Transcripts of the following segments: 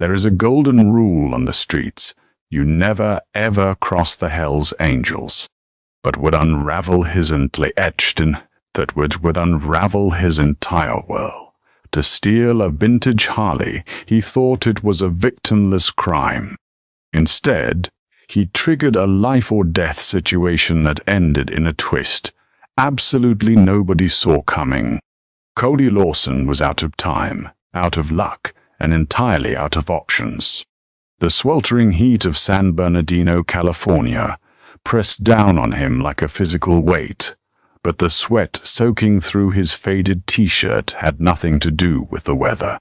There is a golden rule on the streets. You never, ever cross the Hell's Angels. But would unravel his would unravel his entire world. To steal a vintage Harley, he thought it was a victimless crime. Instead, he triggered a life-or-death situation that ended in a twist absolutely nobody saw coming. Cody Lawson was out of time, out of luck, and entirely out of options. The sweltering heat of San Bernardino, California, pressed down on him like a physical weight, but the sweat soaking through his faded t-shirt had nothing to do with the weather.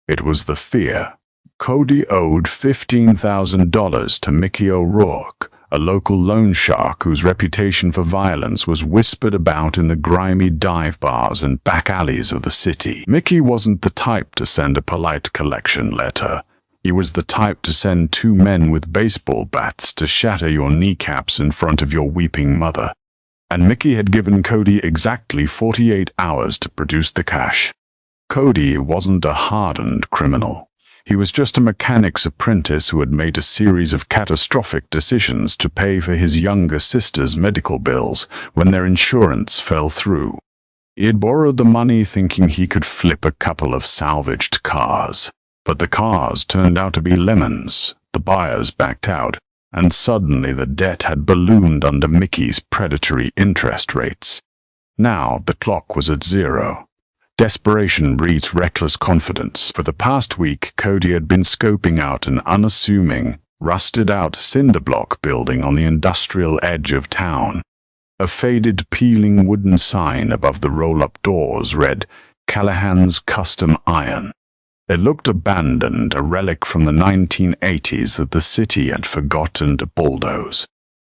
It was the fear. Cody owed $15,000 to Mickey O'Rourke, a local loan shark whose reputation for violence was whispered about in the grimy dive bars and back alleys of the city. Mickey wasn't the type to send a polite collection letter. He was the type to send two men with baseball bats to shatter your kneecaps in front of your weeping mother. And Mickey had given Cody exactly 48 hours to produce the cash. Cody wasn't a hardened criminal. He was just a mechanic's apprentice who had made a series of catastrophic decisions to pay for his younger sister's medical bills when their insurance fell through. He had borrowed the money thinking he could flip a couple of salvaged cars. But the cars turned out to be lemons, the buyers backed out, and suddenly the debt had ballooned under Mickey's predatory interest rates. Now the clock was at zero. Desperation breeds reckless confidence. For the past week, Cody had been scoping out an unassuming, rusted-out cinder block building on the industrial edge of town. A faded, peeling wooden sign above the roll-up doors read, "Callahan's Custom Iron." It looked abandoned, a relic from the 1980s that the city had forgotten to bulldoze.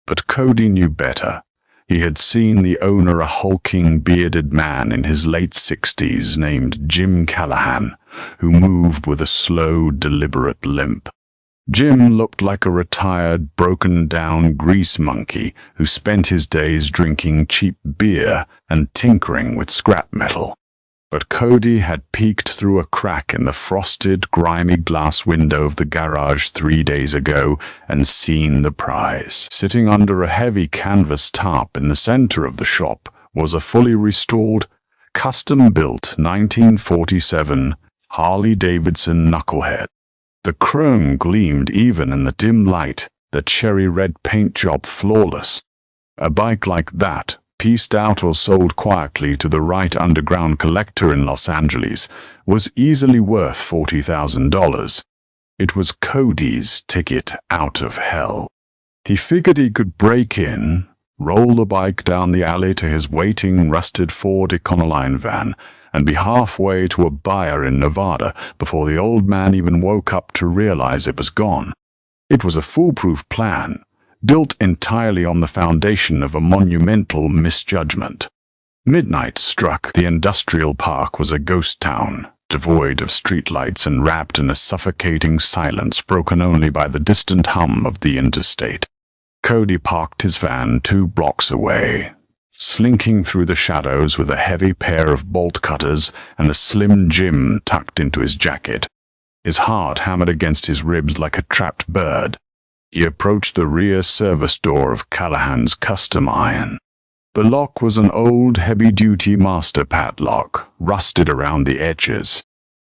But Cody knew better. He had seen the owner, a hulking, bearded man in his late 60s named Jim Callahan, who moved with a slow, deliberate limp. Jim looked like a retired, broken-down grease monkey who spent his days drinking cheap beer and tinkering with scrap metal. But Cody had peeked through a crack in the frosted, grimy glass window of the garage 3 days ago and seen the prize. Sitting under a heavy canvas tarp in the center of the shop was a fully restored, custom-built 1947 Harley-Davidson knucklehead. The chrome gleamed even in the dim light, the cherry-red paint job flawless. A bike like that, pieced out or sold quietly to the right underground collector in Los Angeles, was easily worth $40,000. It was Cody's ticket out of hell. He figured he could break in, roll the bike down the alley to his waiting rusted Ford Econoline van, and be halfway to a buyer in Nevada before the old man even woke up to realize it was gone. It was a foolproof plan, built entirely on the foundation of a monumental misjudgment. Midnight struck. The industrial park was a ghost town, devoid of streetlights and wrapped in a suffocating silence broken only by the distant hum of the interstate. Cody parked his van 2 blocks away, slinking through the shadows with a heavy pair of bolt cutters and a slim Jim tucked into his jacket. His heart hammered against his ribs like a trapped bird. He approached the rear service door of Callahan's Custom Iron. The lock was an old, heavy-duty master padlock, rusted around the edges.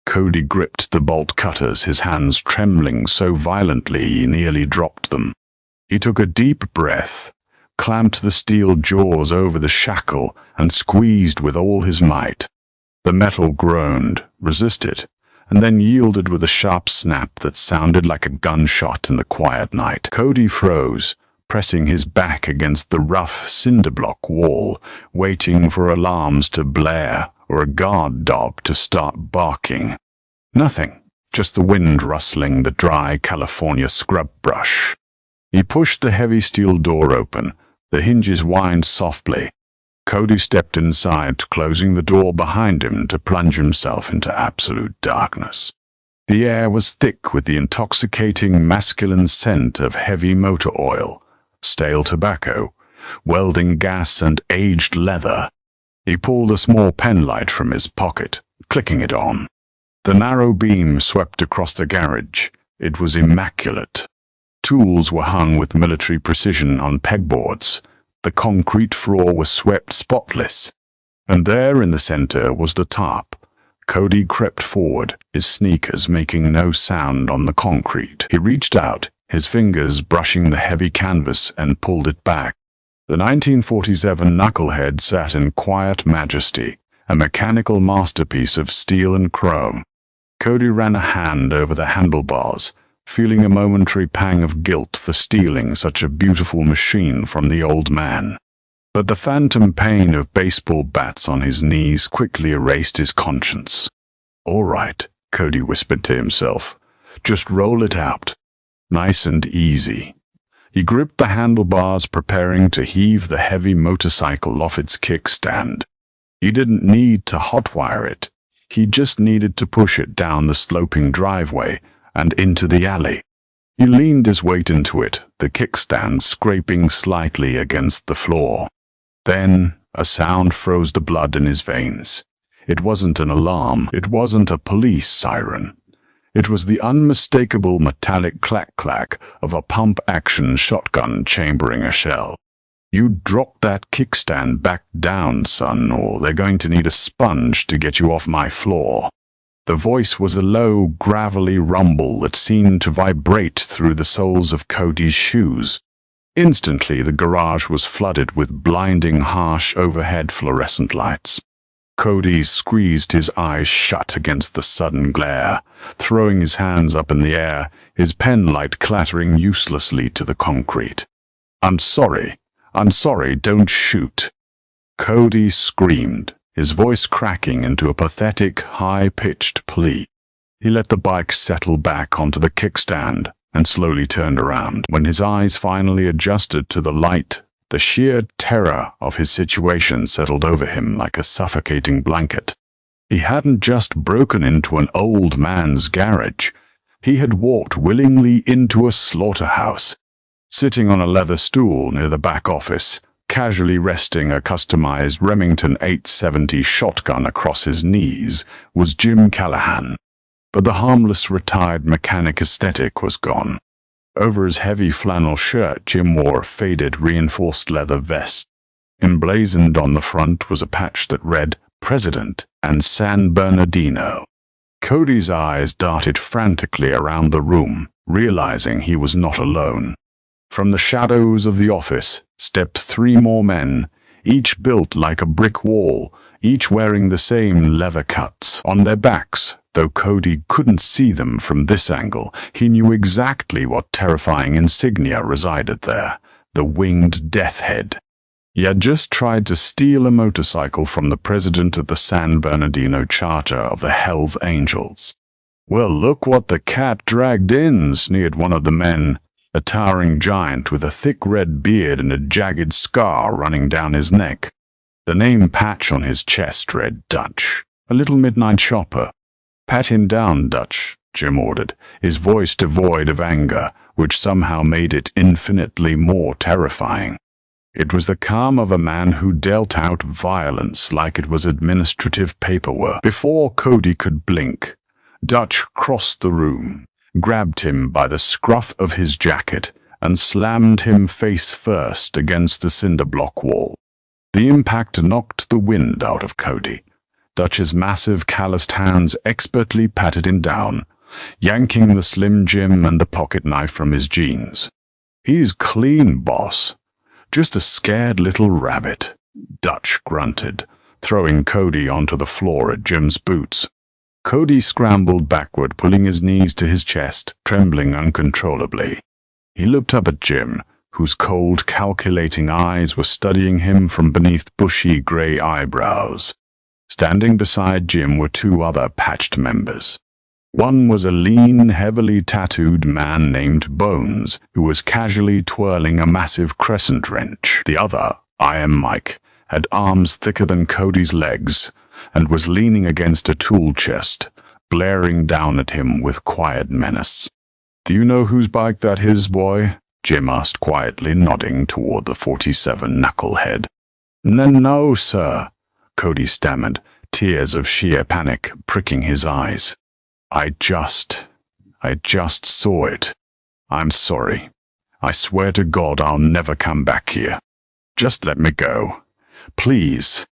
Cody gripped the bolt cutters, his hands trembling so violently he nearly dropped them. He took a deep breath, clamped the steel jaws over the shackle, and squeezed with all his might. The metal groaned, resisted, and then yielded with a sharp snap that sounded like a gunshot in the quiet night. Cody froze, pressing his back against the rough cinder block wall, waiting for alarms to blare or a guard dog to start barking. Nothing, just the wind rustling the dry California scrub brush. He pushed the heavy steel door open. The hinges whined softly. Cody stepped inside, closing the door behind him to plunge himself into absolute darkness. The air was thick with the intoxicating masculine scent of heavy motor oil, stale tobacco, welding gas, and aged leather. He pulled a small penlight from his pocket, clicking it on. The narrow beam swept across the garage, It was immaculate. Tools were hung with military precision on pegboards. The concrete floor was swept spotless. And there in the center was the tarp. Cody crept forward, his sneakers making no sound on the concrete. He reached out, his fingers brushing the heavy canvas, and pulled it back. The 1947 knucklehead sat in quiet majesty, a mechanical masterpiece of steel and chrome. Cody ran a hand over the handlebars, feeling a momentary pang of guilt for stealing such a beautiful machine from the old man. But the phantom pain of baseball bats on his knees quickly erased his conscience. "All right," Cody whispered to himself. "Just roll it out. Nice and easy." He gripped the handlebars, preparing to heave the heavy motorcycle off its kickstand. He didn't need to hotwire it. He just needed to push it down the sloping driveway and into the alley. He leaned his weight into it, the kickstand scraping slightly against the floor. Then a sound froze the blood in his veins. It wasn't an alarm. It wasn't a police siren. It was the unmistakable metallic clack-clack of a pump-action shotgun chambering a shell. "You drop that kickstand back down, son, or they're going to need a sponge to get you off my floor." The voice was a low, gravelly rumble that seemed to vibrate through the soles of Cody's shoes. Instantly, the garage was flooded with blinding, harsh overhead fluorescent lights. Cody squeezed his eyes shut against the sudden glare, throwing his hands up in the air, his pen light clattering uselessly to the concrete. I'm sorry, don't shoot." Cody screamed, his voice cracking into a pathetic, high-pitched plea. He let the bike settle back onto the kickstand and slowly turned around. When his eyes finally adjusted to the light, the sheer terror of his situation settled over him like a suffocating blanket. He hadn't just broken into an old man's garage. He had walked willingly into a slaughterhouse. Sitting on a leather stool near the back office, casually resting a customized Remington 870 shotgun across his knees, was Jim Callahan. But the harmless retired mechanic aesthetic was gone. Over his heavy flannel shirt, Jim wore a faded reinforced leather vest. Emblazoned on the front was a patch that read, "President and San Bernardino." Cody's eyes darted frantically around the room, realizing he was not alone. From the shadows of the office stepped 3 more men, each built like a brick wall, each wearing the same leather cuts on their backs. Though Cody couldn't see them from this angle, he knew exactly what terrifying insignia resided there, the winged death head. He had just tried to steal a motorcycle from the president of the San Bernardino charter of the Hells Angels. "Well, look what the cat dragged in," sneered one of the men, a towering giant with a thick red beard and a jagged scar running down his neck. The name patch on his chest read Dutch, a little midnight shopper. "Pat him down, Dutch," Jim ordered, his voice devoid of anger, which somehow made it infinitely more terrifying. It was the calm of a man who dealt out violence like it was administrative paperwork. Before Cody could blink, Dutch crossed the room, grabbed him by the scruff of his jacket, and slammed him face first against the cinder block wall. The impact knocked the wind out of Cody. Dutch's massive, calloused hands expertly patted him down, yanking the Slim Jim and the pocket knife from his jeans. "He's clean, boss. Just a scared little rabbit," Dutch grunted, throwing Cody onto the floor at Jim's boots. Cody scrambled backward, pulling his knees to his chest, trembling uncontrollably. He looked up at Jim, whose cold, calculating eyes were studying him from beneath bushy gray eyebrows. Standing beside Jim were 2 other patched members. One was a lean, heavily tattooed man named Bones, who was casually twirling a massive crescent wrench. The other, Iron Mike, had arms thicker than Cody's legs, and was leaning against a tool chest, glaring down at him with quiet menace. "Do you know whose bike that is, boy?" Jim asked quietly, nodding toward the 47 knucklehead. No, sir," Cody stammered, tears of sheer panic pricking his eyes. I just saw it. I'm sorry. I swear to God I'll never come back here. Just let me go. Please."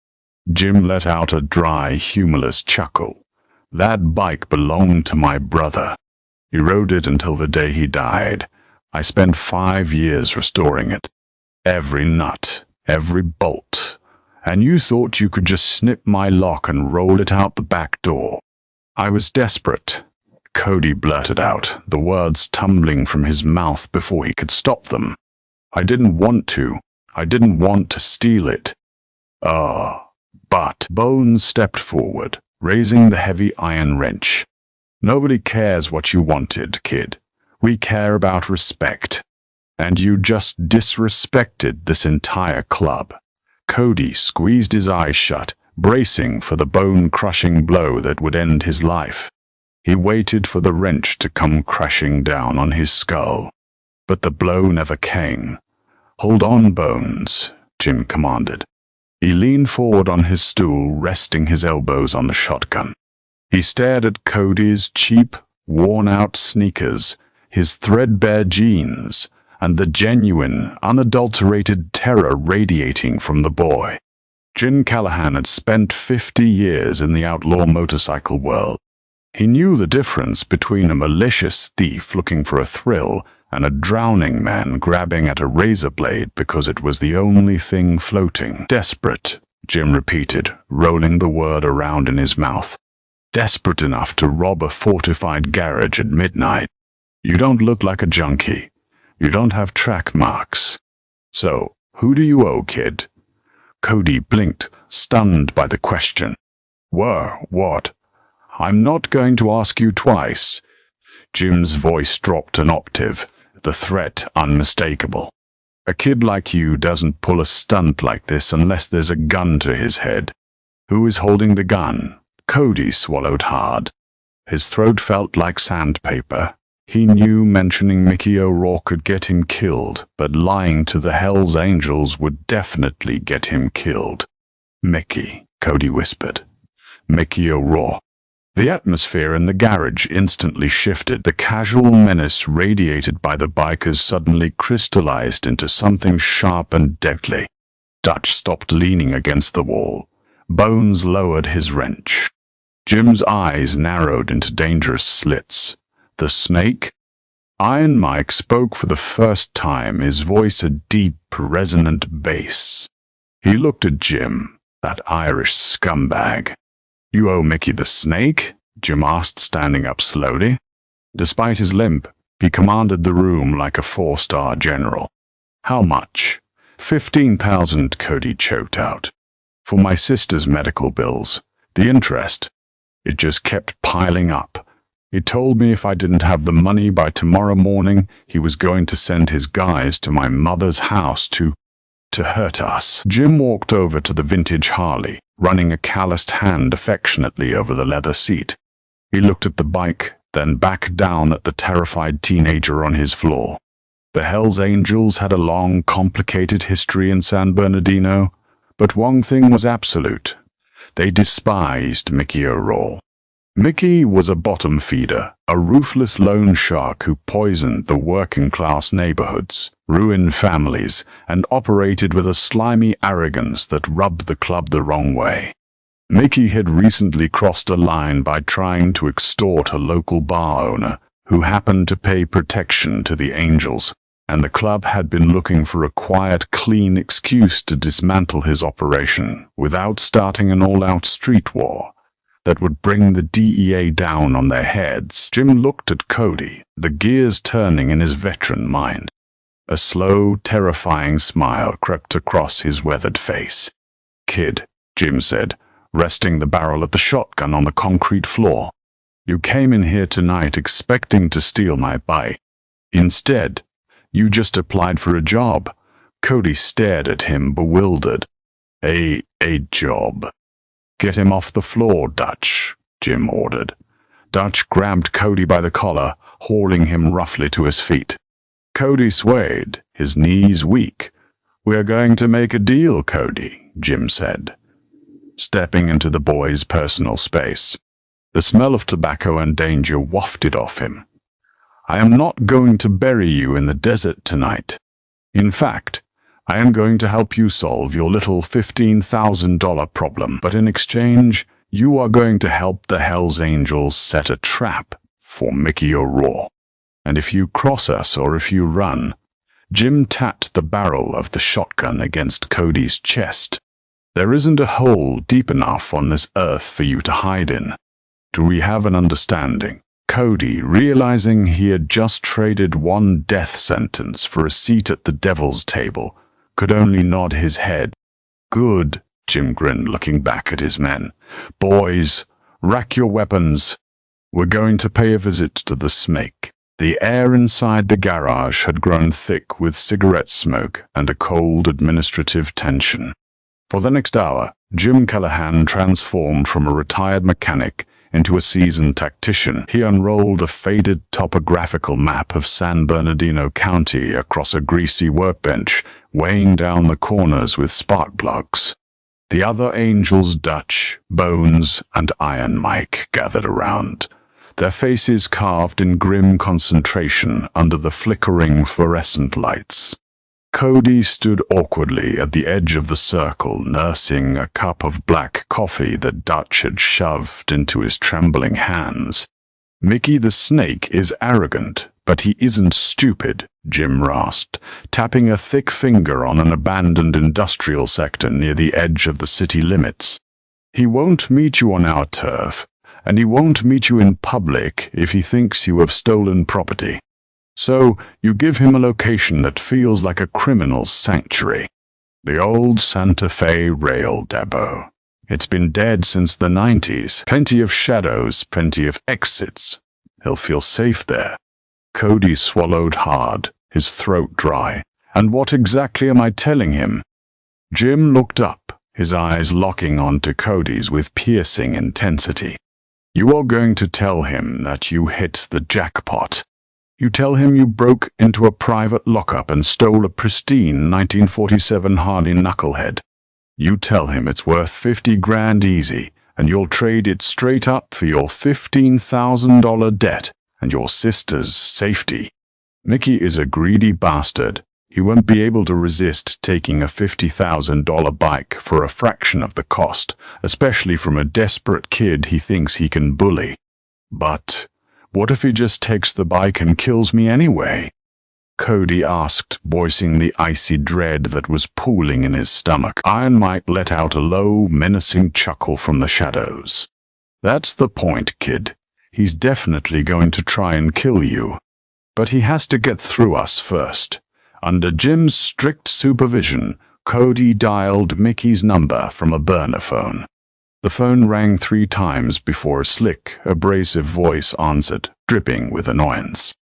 Jim let out a dry, humorless chuckle. "That bike belonged to my brother. He rode it until the day he died. I spent 5 years restoring it. Every nut, every bolt. And you thought you could just snip my lock and roll it out the back door." "I was desperate," Cody blurted out, the words tumbling from his mouth before he could stop them. "I didn't want to. I didn't want to steal it." But Bones stepped forward, raising the heavy iron wrench. "Nobody cares what you wanted, kid. We care about respect. And you just disrespected this entire club." Cody squeezed his eyes shut, bracing for the bone-crushing blow that would end his life. He waited for the wrench to come crashing down on his skull. But the blow never came. "Hold on, Bones," Jim commanded. He leaned forward on his stool, resting his elbows on the shotgun. He stared at Cody's cheap, worn-out sneakers, his threadbare jeans, and the genuine, unadulterated terror radiating from the boy. Jim Callahan had spent 50 years in the outlaw motorcycle world. He knew the difference between a malicious thief looking for a thrill and a drowning man grabbing at a razor blade because it was the only thing floating. "Desperate," Jim repeated, rolling the word around in his mouth. "Desperate enough to rob a fortified garage at midnight. You don't look like a junkie. You don't have track marks. So, who do you owe, kid?" Cody blinked, stunned by the question. What? I'm not going to ask you twice." Jim's voice dropped an octave, the threat unmistakable. "A kid like you doesn't pull a stunt like this unless there's a gun to his head." "Who is holding the gun?" Cody swallowed hard. His throat felt like sandpaper. He knew mentioning Mickey O'Rourke could get him killed, but lying to the Hells Angels would definitely get him killed. "Mickey," Cody whispered. "Mickey O'Rourke." The atmosphere in the garage instantly shifted. The casual menace radiated by the bikers suddenly crystallized into something sharp and deadly. Dutch stopped leaning against the wall. Bones lowered his wrench. Jim's eyes narrowed into dangerous slits. "The snake?" Iron Mike spoke for the first time, his voice a deep, resonant bass. He looked at Jim, that Irish scumbag. "You owe Mickey the snake?" Jim asked, standing up slowly. Despite his limp, he commanded the room like a 4-star general. "How much?" 15,000, Cody choked out. "For my sister's medical bills. The interest. It just kept piling up. He told me if I didn't have the money by tomorrow morning, he was going to send his guys to my mother's house to hurt us." Jim walked over to the vintage Harley, running a calloused hand affectionately over the leather seat. He looked at the bike, then back down at the terrified teenager on his floor. The Hells Angels had a long, complicated history in San Bernardino, but one thing was absolute. They despised Mickey O'Rourke. Mickey was a bottom feeder, a ruthless loan shark who poisoned the working-class neighborhoods, ruined families, and operated with a slimy arrogance that rubbed the club the wrong way. Mickey had recently crossed a line by trying to extort a local bar owner who happened to pay protection to the Angels, and the club had been looking for a quiet, clean excuse to dismantle his operation without starting an all-out street war that would bring the DEA down on their heads. Jim looked at Cody, the gears turning in his veteran mind. A slow, terrifying smile crept across his weathered face. "Kid," Jim said, resting the barrel of the shotgun on the concrete floor, "you came in here tonight expecting to steal my bike. Instead, you just applied for a job." Cody stared at him, bewildered. A job?" "Get him off the floor, Dutch," Jim ordered. Dutch grabbed Cody by the collar, hauling him roughly to his feet. Cody swayed, his knees weak. "We're going to make a deal, Cody," Jim said, stepping into the boy's personal space. The smell of tobacco and danger wafted off him. I am not going to bury you in the desert tonight. In fact, I am going to help you solve your little $15,000 problem, but in exchange, you are going to help the Hells Angels set a trap for Mickey O'Rourke. And if you cross us or if you run, Jim tapped the barrel of the shotgun against Cody's chest. There isn't a hole deep enough on this earth for you to hide in. Do we have an understanding? Cody, realizing he had just traded one death sentence for a seat at the devil's table, could only nod his head. Good, Jim grinned, looking back at his men. Boys, rack your weapons. We're going to pay a visit to the Snake. The air inside the garage had grown thick with cigarette smoke and a cold administrative tension. For the next hour, Jim Callahan transformed from a retired mechanic into a seasoned tactician. He unrolled a faded topographical map of San Bernardino County across a greasy workbench, weighing down the corners with spark plugs. The other angels, Dutch, Bones, and Iron Mike, gathered around, their faces carved in grim concentration under the flickering fluorescent lights. Cody stood awkwardly at the edge of the circle, nursing a cup of black coffee that Dutch had shoved into his trembling hands. Mickey the Snake is arrogant, but he isn't stupid, Jim rasped, tapping a thick finger on an abandoned industrial sector near the edge of the city limits. He won't meet you on our turf, and he won't meet you in public if he thinks you have stolen property. So you give him a location that feels like a criminal's sanctuary. The old Santa Fe rail depot. It's been dead since the 90s. Plenty of shadows, plenty of exits. He'll feel safe there. Cody swallowed hard, his throat dry. And what exactly am I telling him? Jim looked up, his eyes locking onto Cody's with piercing intensity. You are going to tell him that you hit the jackpot. You tell him you broke into a private lockup and stole a pristine 1947 Harley knucklehead. You tell him it's worth 50 grand easy, and you'll trade it straight up for your $15,000 debt and your sister's safety. Mickey is a greedy bastard. He won't be able to resist taking a $50,000 bike for a fraction of the cost, especially from a desperate kid he thinks he can bully. But what if he just takes the bike and kills me anyway? Cody asked, voicing the icy dread that was pooling in his stomach. Iron Mike let out a low, menacing chuckle from the shadows. That's the point, kid. He's definitely going to try and kill you. But he has to get through us first. Under Jim's strict supervision, Cody dialed Mickey's number from a burner phone. The phone rang 3 times before a slick, abrasive voice answered, dripping with annoyance.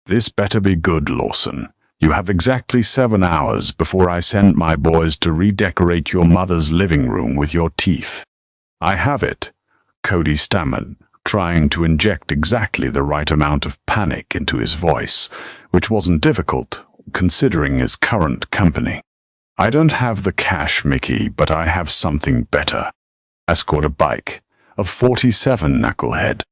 This better be good, Lawson. You have exactly 7 hours before I send my boys to redecorate your mother's living room with your teeth. I have it, Cody stammered, trying to inject exactly the right amount of panic into his voice, which wasn't difficult, considering his current company. I don't have the cash, Mickey, but I have something better. Escort a bike, a 47 knucklehead.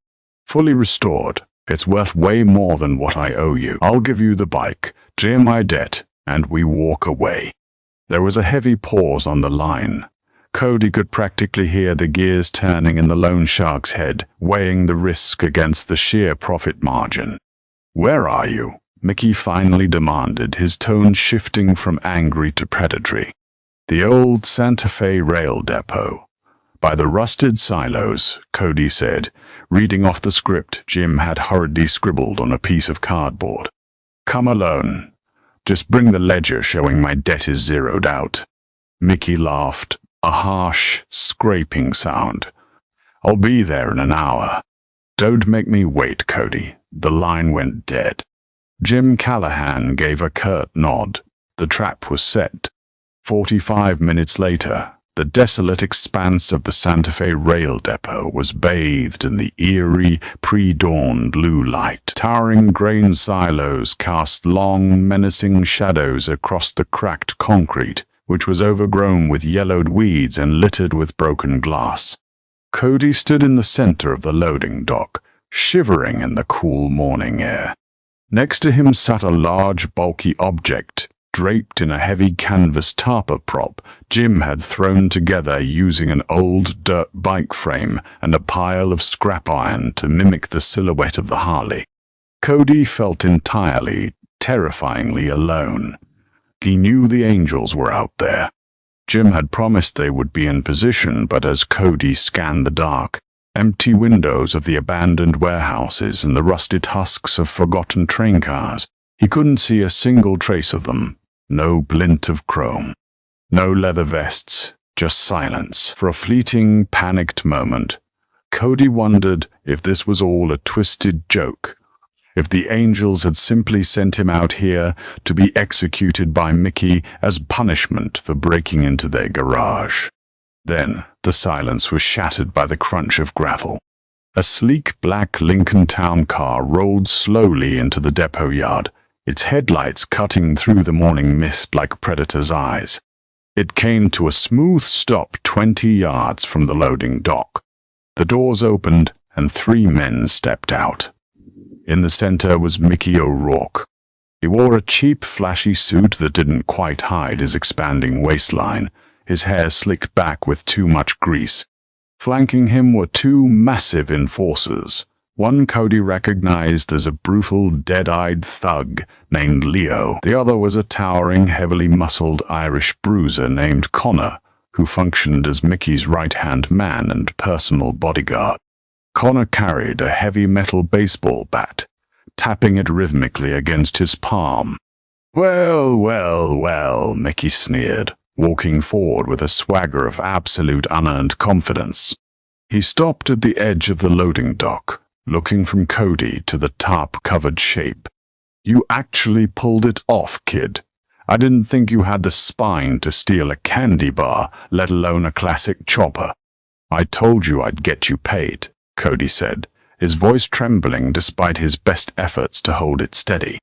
Fully restored, it's worth way more than what I owe you. I'll give you the bike, clear my debt, and we walk away. There was a heavy pause on the line. Cody could practically hear the gears turning in the loan shark's head, weighing the risk against the sheer profit margin. Where are you? Mickey finally demanded, his tone shifting from angry to predatory. The old Santa Fe rail depot. By the rusted silos, Cody said, reading off the script Jim had hurriedly scribbled on a piece of cardboard. Come alone. Just bring the ledger showing my debt is zeroed out. Mickey laughed, a harsh, scraping sound. I'll be there in an hour. Don't make me wait, Cody. The line went dead. Jim Callahan gave a curt nod. The trap was set. 45 minutes later, the desolate expanse of the Santa Fe rail depot was bathed in the eerie, pre-dawn blue light. Towering grain silos cast long, menacing shadows across the cracked concrete, which was overgrown with yellowed weeds and littered with broken glass. Cody stood in the center of the loading dock, shivering in the cool morning air. Next to him sat a large, bulky object, draped in a heavy canvas tarpa prop Jim had thrown together using an old dirt bike frame and a pile of scrap iron to mimic the silhouette of the Harley. Cody felt entirely, terrifyingly alone. He knew the angels were out there. Jim had promised they would be in position, but as Cody scanned the dark, empty windows of the abandoned warehouses and the rusted husks of forgotten train cars, he couldn't see a single trace of them. No glint of chrome. No leather vests, just silence. For a fleeting, panicked moment, Cody wondered if this was all a twisted joke. If the angels had simply sent him out here to be executed by Mickey as punishment for breaking into their garage. Then the silence was shattered by the crunch of gravel. A sleek black Lincoln Town car rolled slowly into the depot yard, its headlights cutting through the morning mist like predators' eyes. It came to a smooth stop 20 yards from the loading dock. The doors opened and 3 men stepped out. In the center was Mickey O'Rourke. He wore a cheap, flashy suit that didn't quite hide his expanding waistline, his hair slicked back with too much grease. Flanking him were 2 massive enforcers. One Cody recognized as a brutal, dead-eyed thug named Leo. The other was a towering, heavily muscled Irish bruiser named Connor, who functioned as Mickey's right-hand man and personal bodyguard. Connor carried a heavy metal baseball bat, tapping it rhythmically against his palm. "Well, well, well," Mickey sneered, walking forward with a swagger of absolute unearned confidence. He stopped at the edge of the loading dock, looking from Cody to the tarp-covered shape. "You actually pulled it off, kid. I didn't think you had the spine to steal a candy bar, let alone a classic chopper." "I told you I'd get you paid," Cody said, his voice trembling despite his best efforts to hold it steady.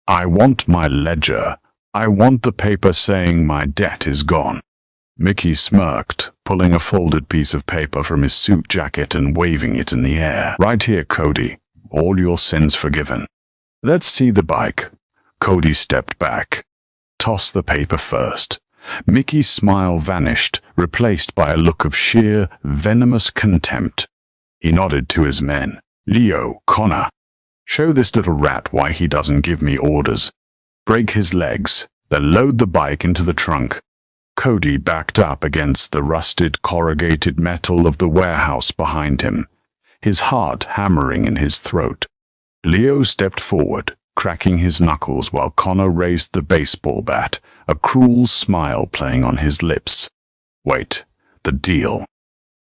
"I want my ledger. I want the paper saying my debt is gone." Mickey smirked, pulling a folded piece of paper from his suit jacket and waving it in the air. "Right here, Cody. All your sins forgiven." "Let's see the bike." Cody stepped back. "Toss the paper first." Mickey's smile vanished, replaced by a look of sheer, venomous contempt. He nodded to his men. "Leo, Connor, show this little rat why he doesn't give me orders. Break his legs, then load the bike into the trunk." Cody backed up against the rusted, corrugated metal of the warehouse behind him, his heart hammering in his throat. Leo stepped forward, cracking his knuckles while Connor raised the baseball bat, a cruel smile playing on his lips. "Wait, the deal."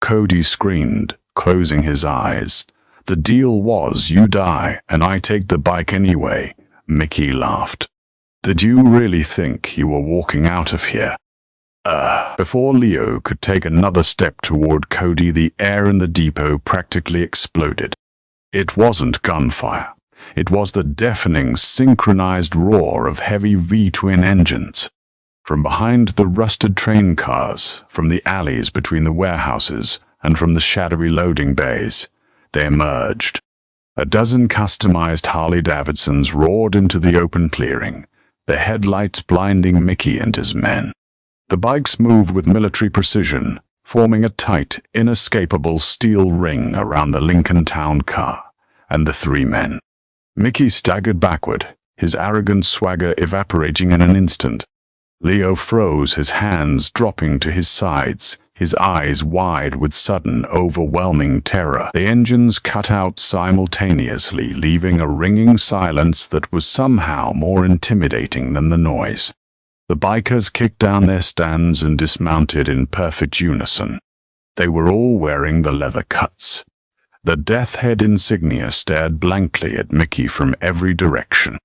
Cody screamed, closing his eyes. "The deal was you die and I take the bike anyway." Mickey laughed. "Did you really think you were walking out of here?" Before Leo could take another step toward Cody, the air in the depot practically exploded. It wasn't gunfire. It was the deafening, synchronized roar of heavy V-twin engines. From behind the rusted train cars, from the alleys between the warehouses, and from the shadowy loading bays, they emerged. A dozen customized Harley-Davidsons roared into the open clearing, their headlights blinding Mickey and his men. The bikes moved with military precision, forming a tight, inescapable steel ring around the Lincoln Town car and the 3 men. Mickey staggered backward, his arrogant swagger evaporating in an instant. Leo froze, his hands dropping to his sides, his eyes wide with sudden, overwhelming terror. The engines cut out simultaneously, leaving a ringing silence that was somehow more intimidating than the noise. The bikers kicked down their stands and dismounted in perfect unison. They were all wearing the leather cuts. The death head insignia stared blankly at Mickey from every direction.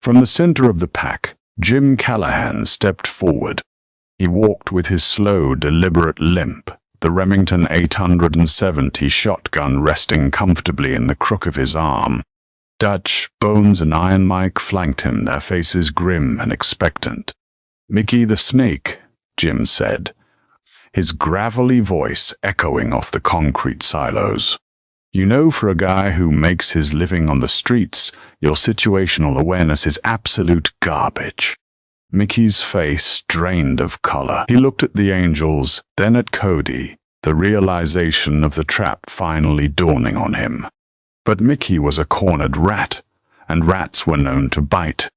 From the center of the pack, Jim Callahan stepped forward. He walked with his slow, deliberate limp, the Remington 870 shotgun resting comfortably in the crook of his arm. Dutch, Bones, and Iron Mike flanked him, their faces grim and expectant. "Mickey the Snake," Jim said, his gravelly voice echoing off the concrete silos. You know, for a guy who makes his living on the streets, your situational awareness is absolute garbage." Mickey's face drained of color. He looked at the angels, then at Cody, the realization of the trap finally dawning on him. But Mickey was a cornered rat, and rats were known to bite.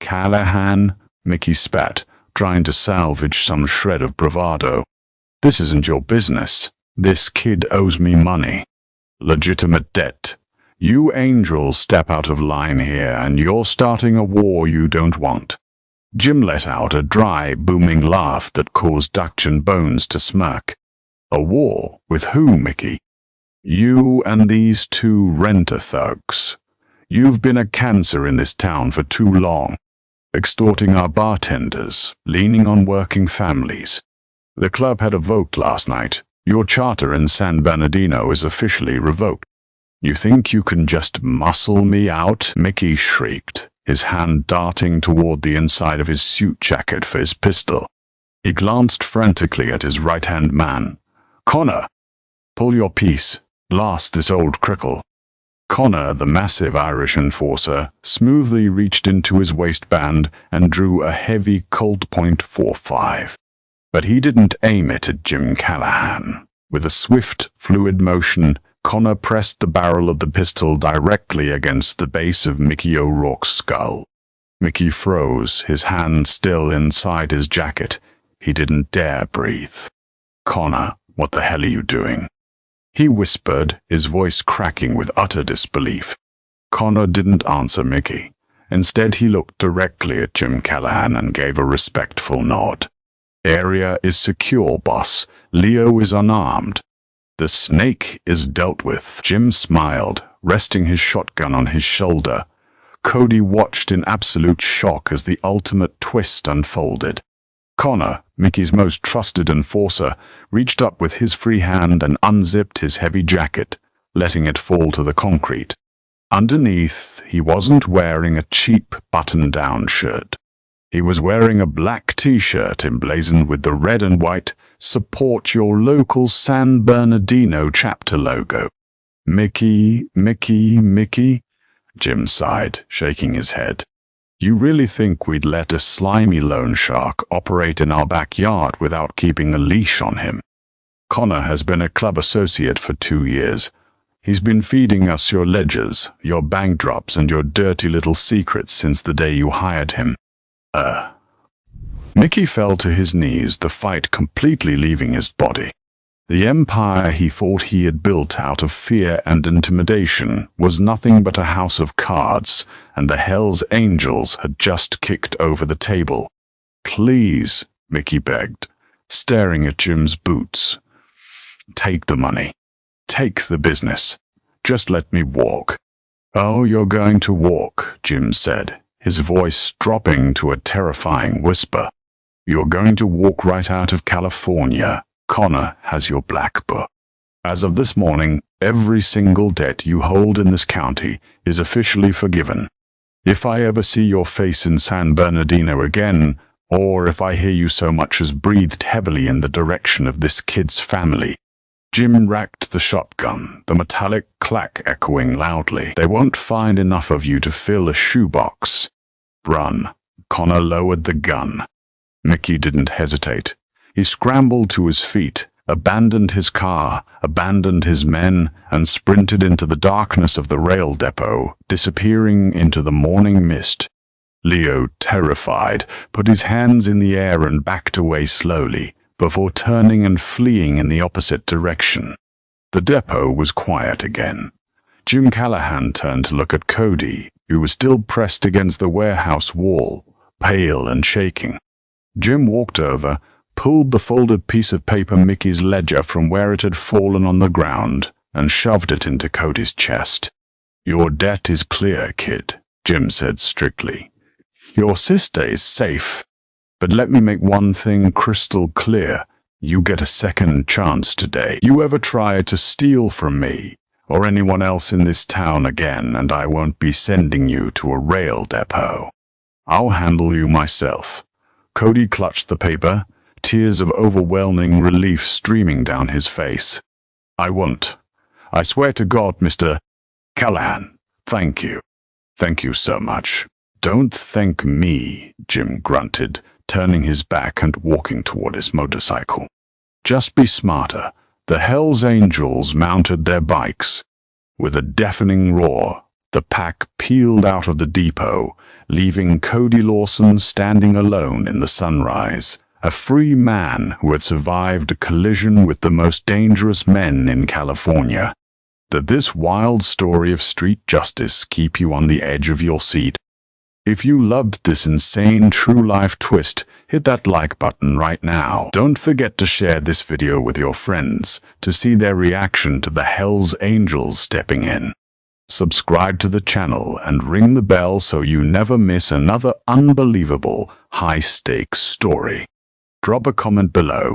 "Callahan," Mickey spat, trying to salvage some shred of bravado. "This isn't your business. This kid owes me money. Legitimate debt. You angels step out of line here, and you're starting a war you don't want." Jim let out a dry, booming laugh that caused Dutch and Bones to smirk. "A war? With who, Mickey?" "You and these two rent-a-thugs. You've been a cancer in this town for too long, extorting our bartenders, leaning on working families. The club had a vote last night. Your charter in San Bernardino is officially revoked. You think you can just muscle me out?" Mickey shrieked, his hand darting toward the inside of his suit jacket for his pistol. He glanced frantically at his right-hand man. "Connor, pull your piece. Blast this old crickle." Connor, the massive Irish enforcer, smoothly reached into his waistband and drew a heavy Colt .45. But he didn't aim it at Jim Callahan. With a swift, fluid motion, Connor pressed the barrel of the pistol directly against the base of Mickey O'Rourke's skull. Mickey froze, his hand still inside his jacket. He didn't dare breathe. "Connor, what the hell are you doing?" he whispered, his voice cracking with utter disbelief. Connor didn't answer Mickey. Instead, he looked directly at Jim Callahan and gave a respectful nod. "Area is secure, boss. Leo is unarmed. The snake is dealt with." Jim smiled, resting his shotgun on his shoulder. Cody watched in absolute shock as the ultimate twist unfolded. Connor, Mickey's most trusted enforcer, reached up with his free hand and unzipped his heavy jacket, letting it fall to the concrete. Underneath, he wasn't wearing a cheap button-down shirt. He was wearing a black t-shirt emblazoned with the red and white "Support Your Local San Bernardino" chapter logo. "Mickey, Mickey, Mickey," Jim sighed, shaking his head. "You really think we'd let a slimy loan shark operate in our backyard without keeping a leash on him? Connor has been a club associate for 2 years. He's been feeding us your ledgers, your bank drops, and your dirty little secrets since the day you hired him." Mickey fell to his knees, the fight completely leaving his body. The empire he thought he had built out of fear and intimidation was nothing but a house of cards, and the Hells Angels had just kicked over the table. "Please," Mickey begged, staring at Jim's boots. "Take the money. Take the business. Just let me walk." "Oh, you're going to walk," Jim said, his voice dropping to a terrifying whisper. "You're going to walk right out of California. Connor has your black book. As of this morning, every single debt you hold in this county is officially forgiven. If I ever see your face in San Bernardino again, or if I hear you so much as breathed heavily in the direction of this kid's family." Jim racked the shotgun, the metallic clack echoing loudly. "They won't find enough of you to fill a shoebox. Run." Connor lowered the gun. Mickey didn't hesitate. He scrambled to his feet, abandoned his car, abandoned his men, and sprinted into the darkness of the rail depot, disappearing into the morning mist. Leo, terrified, put his hands in the air and backed away slowly, before turning and fleeing in the opposite direction. The depot was quiet again. Jim Callahan turned to look at Cody, who was still pressed against the warehouse wall, pale and shaking. Jim walked over, pulled the folded piece of paper Mickey's ledger from where it had fallen on the ground, and shoved it into Cody's chest. "Your debt is clear, kid," Jim said strictly. "Your sister is safe. But let me make one thing crystal clear. You get a second chance today. You ever try to steal from me, or anyone else in this town again, and I won't be sending you to a rail depot. I'll handle you myself." Cody clutched the paper, tears of overwhelming relief streaming down his face. "I won't. I swear to God, Mr. Callahan, thank you. Thank you so much. Don't thank me, Jim grunted, turning his back and walking toward his motorcycle. Just be smarter. The Hells Angels mounted their bikes. With a deafening roar, the pack peeled out of the depot, leaving Cody Lawson standing alone in the sunrise, a free man who had survived a collision with the most dangerous men in California. Did this wild story of street justice keep you on the edge of your seat? If you loved this insane true-life twist, hit that like button right now. Don't forget to share this video with your friends to see their reaction to the Hells Angels stepping in. Subscribe to the channel and ring the bell so you never miss another unbelievable, high-stakes story. Drop a comment below